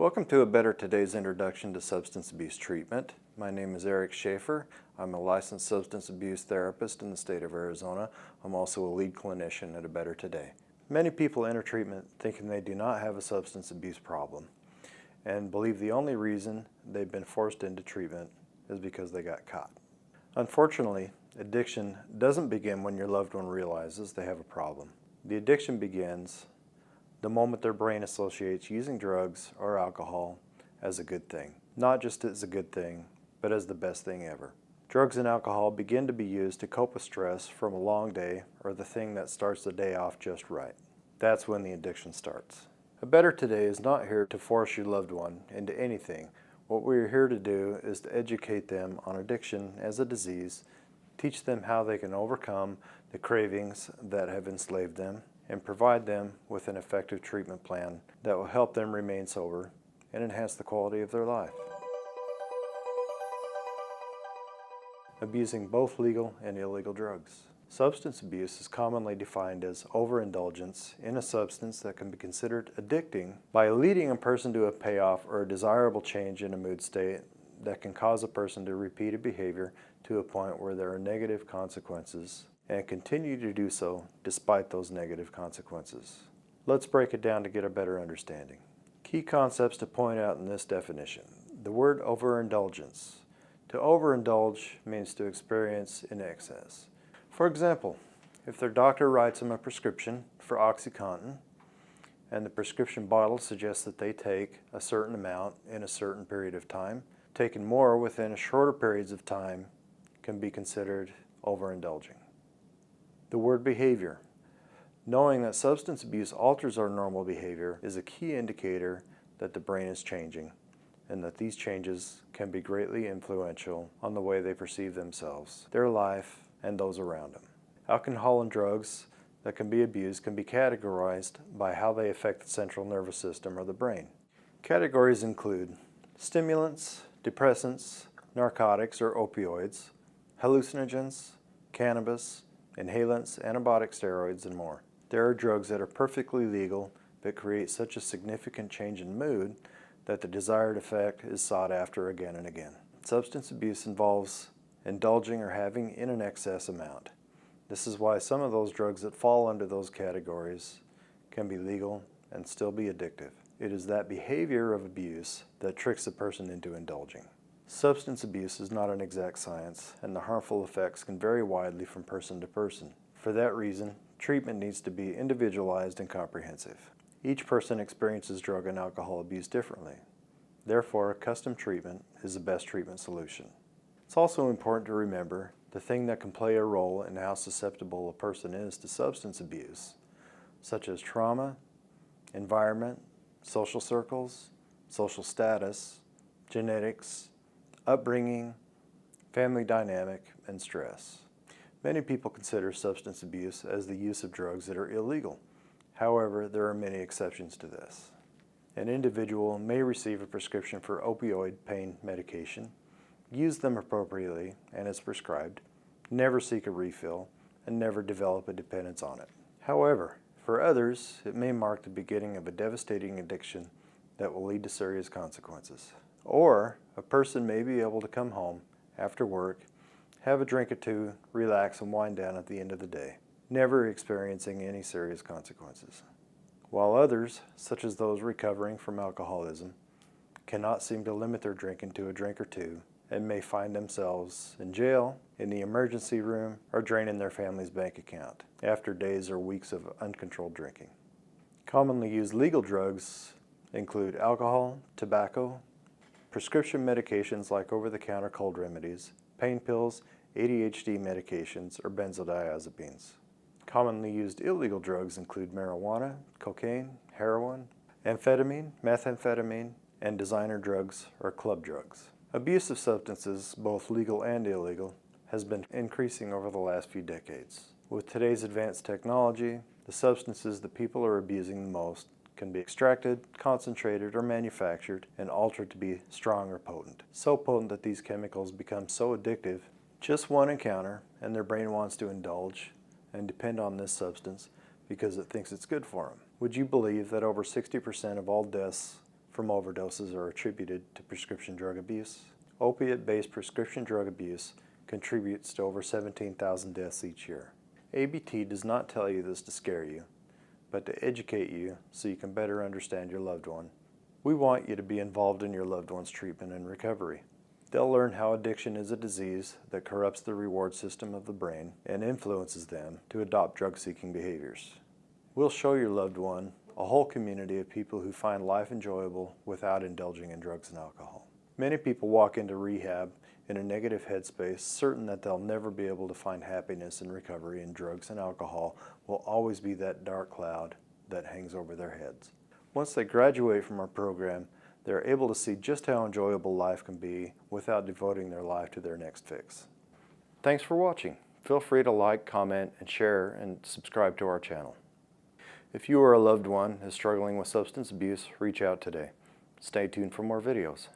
Welcome to a Better Today's introduction to substance abuse treatment. My name is Eric Schaefer. I'm a licensed substance abuse therapist in the state of Arizona. I'm also a lead clinician at A Better Today. Many people enter treatment thinking they do not have a substance abuse problem and believe the only reason they've been forced into treatment is because they got caught. Unfortunately, addiction doesn't begin when your loved one realizes they have a problem. The addiction begins the moment their brain associates using drugs or alcohol as a good thing. Not just as a good thing, but as the best thing ever. Drugs and alcohol begin to be used to cope with stress from a long day or the thing that starts the day off just right. That's when the addiction starts. A Better Today is not here to force your loved one into anything. What we're here to do is to educate them on addiction as a disease, teach them how they can overcome the cravings that have enslaved them, and provide them with an effective treatment plan that will help them remain sober and enhance the quality of their life. Abusing both legal and illegal drugs. Substance abuse is commonly defined as overindulgence in a substance that can be considered addicting by leading a person to a payoff or a desirable change in a mood state that can cause a person to repeat a behavior to a point where there are negative consequences and continue to do so despite those negative consequences. Let's break it down to get a better understanding. Key concepts to point out in this definition. The word overindulgence. To overindulge means to experience in excess. For example, if their doctor writes them a prescription for OxyContin and the prescription bottle suggests that they take a certain amount in a certain period of time, taking more within shorter periods of time can be considered overindulging. The word behavior. Knowing that substance abuse alters our normal behavior is a key indicator that the brain is changing and that these changes can be greatly influential on the way they perceive themselves, their life, and those around them. Alcohol and drugs that can be abused can be categorized by how they affect the central nervous system or the brain. Categories include stimulants, depressants, narcotics or opioids, hallucinogens, cannabis, inhalants, antibiotic steroids, and more. There are drugs that are perfectly legal but create such a significant change in mood that the desired effect is sought after again and again. Substance abuse involves indulging or having in an excess amount. This is why some of those drugs that fall under those categories can be legal and still be addictive. It is that behavior of abuse that tricks a person into indulging. Substance abuse is not an exact science, and the harmful effects can vary widely from person to person. For that reason, treatment needs to be individualized and comprehensive. Each person experiences drug and alcohol abuse differently. Therefore, custom treatment is the best treatment solution. It's also important to remember the thing that can play a role in how susceptible a person is to substance abuse, such as trauma, environment, social circles, social status, genetics, upbringing, family dynamic, and stress. Many people consider substance abuse as the use of drugs that are illegal. However, there are many exceptions to this. An individual may receive a prescription for opioid pain medication, use them appropriately and as prescribed, never seek a refill, and never develop a dependence on it. However, for others, it may mark the beginning of a devastating addiction that will lead to serious consequences. Or a person may be able to come home after work, have a drink or two, relax and wind down at the end of the day, never experiencing any serious consequences. While others, such as those recovering from alcoholism, cannot seem to limit their drinking to a drink or two and may find themselves in jail, in the emergency room, or draining their family's bank account after days or weeks of uncontrolled drinking. Commonly used legal drugs include alcohol, tobacco, prescription medications like over-the-counter cold remedies, pain pills, ADHD medications, or benzodiazepines. Commonly used illegal drugs include marijuana, cocaine, heroin, amphetamine, methamphetamine, and designer drugs or club drugs. Abuse of substances, both legal and illegal, has been increasing over the last few decades. With today's advanced technology, the substances that people are abusing the most can be extracted, concentrated, or manufactured and altered to be strong or potent. So potent that these chemicals become so addictive, just one encounter and their brain wants to indulge and depend on this substance because it thinks it's good for them. Would you believe that over 60% of all deaths from overdoses are attributed to prescription drug abuse. Opiate-based prescription drug abuse contributes to over 17,000 deaths each year. ABT does not tell you this to scare you, but to educate you so you can better understand your loved one. We want you to be involved in your loved one's treatment and recovery. They'll learn how addiction is a disease that corrupts the reward system of the brain and influences them to adopt drug-seeking behaviors. We'll show your loved one a whole community of people who find life enjoyable without indulging in drugs and alcohol. Many people walk into rehab in a negative headspace, certain that they'll never be able to find happiness and recovery, and drugs and alcohol will always be that dark cloud that hangs over their heads. Once they graduate from our program, they're able to see just how enjoyable life can be without devoting their life to their next fix. Thanks for watching. Feel free to like, comment, and share, and subscribe to our channel. If you or a loved one is struggling with substance abuse, reach out today. Stay tuned for more videos.